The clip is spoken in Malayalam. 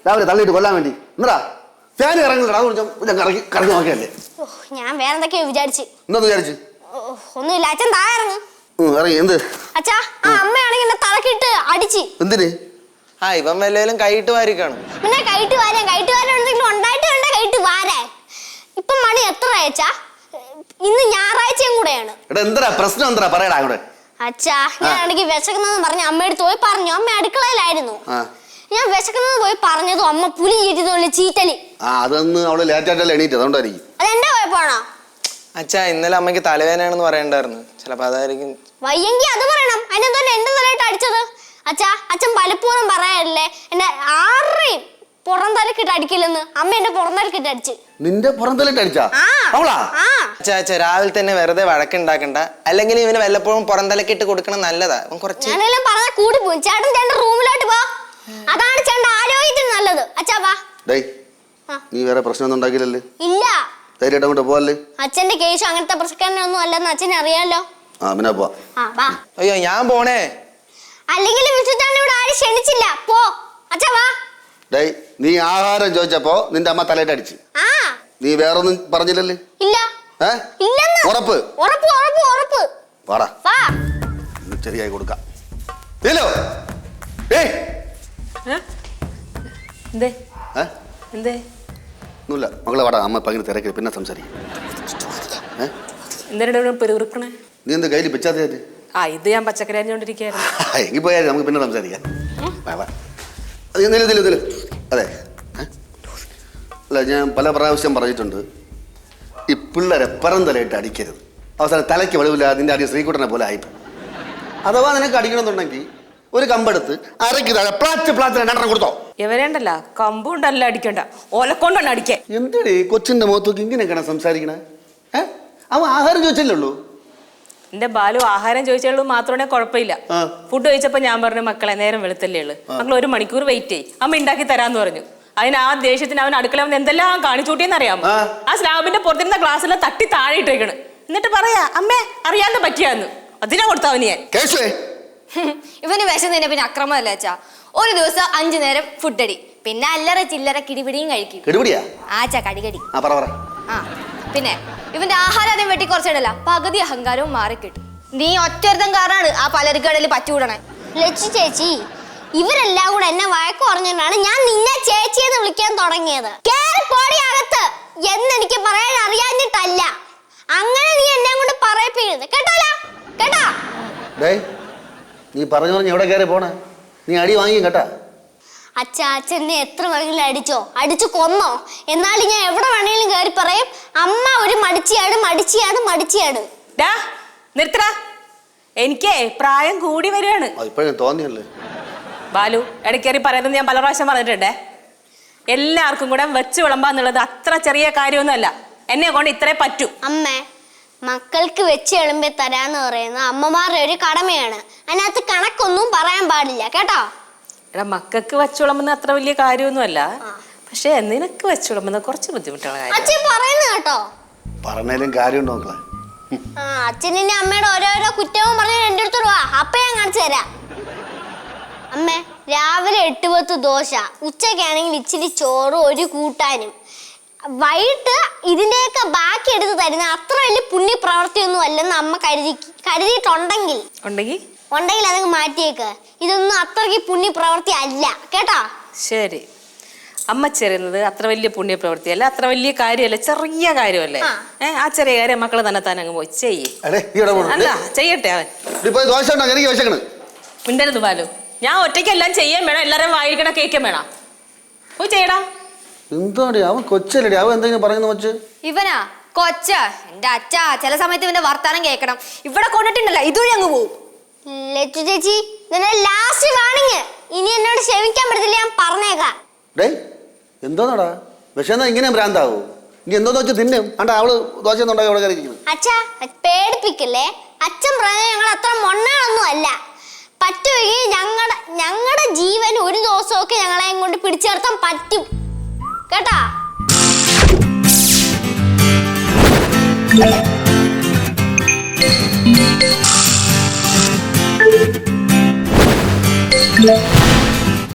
രാവിലെ തള്ളിയിട്ട് കൊല്ലാൻ വേണ്ടി എന്താ ഫാൻ ഇറങ്ങില്ലടാ അതുകൊണ്ട് കറങ്ങി നോക്കിയല്ലേ. ഞാൻ വേറെ എന്തൊക്കെയോ വിചാരിച്ചു. എന്താന്ന് വിചാരിച്ചു? ഒന്നുമില്ല, അച്ഛൻ താഴെ ഇറങ്ങ്. ഇറങ്ങി എന്ത്? അച്ഛാ, ആ അമ്മയാണെങ്കിൽ എന്നെ തലക്കിട്ട് അടിച്ച്. എന്തിന്? ഇവൻ വല്ലതും കൈയിട്ട് വാരി കാണും. പിന്നെ കൈയിട്ട് വാരാൻ എന്തെങ്കിലും ഉണ്ടായിട്ട് വേണ്ട കൈയിട്ട് വാരാൻ. ഇപ്പൊ മണി എത്ര അയച്ചാ? ഇന്ന് ഞായറാഴ്ചയും കൂടെയാണ്. എന്താ പ്രശ്നം? എന്താ പറയടാ ഇവിടെ. അച്ഛാ, ഞാൻ ഇടയ്ക്ക് വിശക്കുന്നതെന്ന് പറഞ്ഞ് അമ്മയുടെ പോയി പറഞ്ഞു. അമ്മ അടുക്കളയിലായിരുന്നു. ഞാൻ വിശക്കുന്നത് പോയി പറഞ്ഞതും അമ്മ പുലി ചീറ്റതുള്ള ചീറ്റലി. അതൊന്ന് അവള് ലേറ്റായിട്ടല്ലേ എണീറ്റ്, അതുകൊണ്ടായിരിക്കും. അതെന്റെ കുഴപ്പമാണോ? അച്ഛാ, ഇന്നലെ അമ്മയ്ക്ക് തലവേദനയാണെന്ന് പറയണ്ടായിരുന്നു. ചിലപ്പോ അതായിരിക്കും. വയ്യെങ്കി അത് പറയണം. അതിനെന്തോ എന്റെ തലയിട്ട് അടിച്ചത്? അച്ഛാ, അച്ഛൻ പലപ്പോഴും പറയാറില്ലേ എന്നെ ആരെയും പുറം തലക്കിട്ട് അടിക്കില്ലെന്ന്. അമ്മ എന്റെ പുറം തലക്കിട്ട് അടിച്ച്. നിന്റെ പുറം തലയിട്ട് അടിച്ചാ? അച്ഛാ, രാവിലെ തന്നെ വെറുതെ വഴക്കുണ്ടാക്കണ്ട. അല്ലെങ്കിൽ ഇവന് വല്ലപ്പോഴും പുറം തലക്കിട്ട് കൊടുക്കണം, നല്ലതാ. ഞാനെല്ലാം പറഞ്ഞ കൂടി പോയി. ചേട്ടൻ ചേട്ടൻ റൂമിലോട്ട് പോ. അതാണ് ചേട്ടൻ ആരോഗ്യത്തിന് നല്ലത്. അച്ഛാ വാ. നീ വേറെ പ്രശ്നമൊന്നും ഉണ്ടാക്കില്ലല്ലേ? ഇല്ല. ധൈര്യമായിട്ട് പോവല്ലേ? അച്ഛന്റെ കേസ് അങ്ങനത്തെ പ്രശ്നമൊന്നും അല്ലെന്ന് അച്ഛനെ അറിയാലോ. അയ്യോ, ഞാൻ പോണേ. അല്ലെങ്കിൽ ഇവിടെ ആരും ക്ഷണിച്ചില്ല. പോ അച്ഛാ വാ. നീ ആഹാരം ചോദിച്ചപ്പോ നിന്റെ അമ്മ തലയിട്ട് അടിച്ചു. നീ വേറൊന്നും പറഞ്ഞില്ലല്ലേ? ഇല്ല. ഉറപ്പ്? വാടാ, ശരിയായി കൊടുക്കാം. ഒന്നുമില്ല മകളെ, വാടാ. അമ്മ ഭയങ്കര തിരക്ക്, പിന്നെ സംസാരിക്കും. നീ എന്ത് കയ്യിൽ പിച്ചാത്ത? ഇത് ഞാൻ പച്ചക്കറി അരിഞ്ഞോണ്ടിരിക്കുകയായിരുന്നു. എങ്കിൽ പോയാലും നമുക്ക് പിന്നെ സംസാരിക്കാം. അതെ, അല്ല, ഞാൻ പല പ്രാവശ്യം പറഞ്ഞിട്ടുണ്ട്, ഈ പിള്ളേരെ തലയിട്ട് അടിക്കരുത്. അവസാനം തലയ്ക്ക് വെളിവില്ല, അതിൻ്റെ അടി ശ്രീകുട്ടനെ പോലെ ആയിപ്പോ. അഥവാ നിനക്ക് അടിക്കണമെന്നുണ്ടെങ്കിൽ ഒരു കമ്പെടുത്ത് അരയ്ക്ക് താഴെ പ്ലാറ്റ് രണ്ടെണ്ണം കൊടുത്തോ. ഇവരുണ്ടല്ല, കമ്പുണ്ടല്ല അടിക്കണ്ട, ഓലക്കൊണ്ടാണ് അടിക്കാൻ. എന്തിനേ കൊച്ചിന്റെ മുഖത്തൊക്കെ ഇങ്ങനെയൊക്കെയാണ് സംസാരിക്കണേ? അവൻ ആഹാരം ചോദിച്ചല്ലേ ഉള്ളൂ. എന്റെ ബാലു ആഹാരം ചോദിച്ചുള്ളൂ മാത്രമേ കുഴപ്പമില്ല. ഫുഡ് കഴിച്ചപ്പോ ഞാൻ പറഞ്ഞു, മക്കളെ നേരം വെളുത്തല്ലേ ഉള്ളു, മക്കൾ 1 മണിക്കൂർ വെയിറ്റ് ചെയ്യും, അമ്മ ഉണ്ടാക്കി തരാന്ന് പറഞ്ഞു. അതിന് ആ ദേഷ്യത്തിന് അവൻ അടുക്കള വന്ന് എന്തെല്ലാം കാണിച്ചൂട്ടിയെന്ന് അറിയാമോ? ആ സ്ലാബിന്റെ പുറത്തിരുന്ന ഗ്ലാസ്സെല്ലാം തട്ടി താഴെ ഇട്ടേക്കണ്. എന്നിട്ട് പറയാ, അമ്മേ അറിയാതെ പറ്റിയാന്ന്. അതിനാ കൊടുത്ത അവന് ഞാൻ. ഇവന് വിശന്നതിനെ പിന്നെ അക്രമമല്ല അച്ഛാ. ഒരു ദിവസം 5 നേരം ഫുഡ് അടി, പിന്നെ അല്ലറ ചില്ലറ കിടിപിടിയും കഴിക്കും. ആച്ചാ കടികടി. പിന്നെ ഇവന്റെ ആഹാരം വെട്ടി കുറച്ചിടല, പകുതി അഹങ്കാരവും മാറിക്കിട്ടും. നീ ഒറ്റൊരുത്തം കാരണമാണ് ആ പലരിക്കടയിൽ പച്ചുകൂടണേ. ലച്ചു ചേച്ചി, ഇവരെല്ലാം കൂടെ എന്നെ വഴക്ക് പറഞ്ഞിട്ടാണ് ഞാൻ നിന്നെ ചേച്ചിയെന്ന് വിളിക്കാൻ തുടങ്ങിയത്. അകത്ത് എന്നെനിക്ക് പറയാൻ അറിയാഞ്ഞിട്ടല്ല. അങ്ങനെ നീ എന്നെ കൊണ്ട് പറയിപ്പിക്കരുത് കേട്ടോല, കേട്ടാ? നീ പറഞ്ഞു എവിടെ കയറി പോണേ? നീ അടി വാങ്ങി കേട്ടാ? അച്ഛനെ എത്ര വേണമെങ്കിലും അടിച്ചോ, അടിച്ചു കൊന്നോ, എന്നാലും ഞാൻ എവിടെ വേണമെങ്കിലും കയറി പറയും, അമ്മ ഒരു മടിച്ചിയാട്. നിർത്തടാ, എനിക്ക് പ്രായം കൂടി വരികയാണ്. തോന്നിയല്ലേ ബാലു, ഇടയ്ക്കേറി പറയുന്നത് ഞാൻ പല പ്രാവശ്യം പറഞ്ഞിട്ടുണ്ടേ. എല്ലാവർക്കും കൂടെ വെച്ച് വിളമ്പാന്നുള്ളത് അത്ര ചെറിയ കാര്യമൊന്നുമല്ല. എന്നെ കൊണ്ട് ഇത്രേ പറ്റൂ. അമ്മേ, മക്കൾക്ക് വെച്ച് വിളമ്പി തരാന്ന് പറയുന്നത് അമ്മമാരുടെ ഒരു കടമയാണ്. അതിനകത്ത് കണക്കൊന്നും പറയാൻ പാടില്ല കേട്ടോ. എടാ, മക്കൾക്ക് വെച്ചുവിളമ്പുന്ന അത്ര വലിയ കാര്യമൊന്നുമല്ല, പക്ഷെ നിനക്ക് വെച്ചുവിളമ്പുന്ന കുറച്ച് ബുദ്ധിമുട്ടുള്ള കാര്യം. അച്ഛൻ പറയുന്നു കേട്ടോ. പറഞ്ഞാലും കാര്യം നോക്കളെ. അച്ഛനെ അമ്മയുടെ ഓരോരോ കുറ്റവും പറഞ്ഞ് എന്റെ അടുത്ത് വാ, അപ്പൊ ഞാൻ കാണിച്ചു തരാം. അമ്മേ, രാവിലെ 8 ദോശ, ഉച്ചക്കാണെങ്കിൽ ഇച്ചിരി ചോറ്, ഒരു കൂട്ടാനും, വൈകിട്ട് ഇതിന്റെയൊക്കെ ബാക്കി എടുത്ത് തരുന്ന അത്ര വലിയ പുണ്യ പ്രവൃത്തിയൊന്നും അല്ലെന്ന് അമ്മ കരുതിയിട്ടുണ്ടെങ്കിൽ അതങ്ങ് മാറ്റിയേക്ക്. ഇതൊന്നും അത്രയ്ക്ക് പുണ്യ പ്രവൃത്തി അല്ല കേട്ടോ. ശരി, അമ്മ ചെയ്യുന്നത് അത്ര വലിയ പുണ്യ പ്രവൃത്തിയല്ല, അത്ര വലിയ കാര്യമല്ല, ചെറിയ കാര്യമല്ലേ. ആ ചെറിയ കാര്യം മക്കള് തന്നെ അങ്ങ് പോയി ചെയ്യട്ടെ. അവൻ മിണ്ടരുത് ബാലു, ഞാൻ ഒറ്റയ്ക്കെല്ലാം ചെയ്യാൻ വേണം, എല്ലാരും വായിക്കണ കേൾക്കാൻ വേണം. പോയി ചെയ്യടാ. ഇവനാ കൊച്ച? എന്റെ അച്ഛ ചില സമയത്ത് ഇവന്റെ വർത്താനം കേൾക്കണം. ഇവിടെ കൊണ്ടിട്ടുണ്ടല്ലോ, ഇതുവഴി അങ്ങ് പോവും. ലച്ചു ചേച്ചി, ലാസ്റ്റ് വാണിങ്. ഇനി എന്നോട് ക്ഷമിക്കാൻ പറ്റത്തില്ല, ഞാൻ പറഞ്ഞേക്കാം. എന്തോന്നാടാ വിഷന്നാ ഇങ്ങനെ ഭ്രാന്താവൂ? ഇനി എന്തോന്ന് വെച്ച് തിന്നും. അവള് ദോശ അച്ഛാ പേടിപ്പിക്കല്ലേ. അച്ഛൻ പറഞ്ഞ ഞങ്ങൾ അത്ര മൊണ്ണകളൊന്നും അല്ല. പറ്റുമെങ്കിൽ ഞങ്ങളുടെ ജീവൻ ഒരു ദിവസമൊക്കെ ഞങ്ങളെ കൊണ്ട് പിടിച്ചു നിർത്താൻ പറ്റും കേട്ടാ.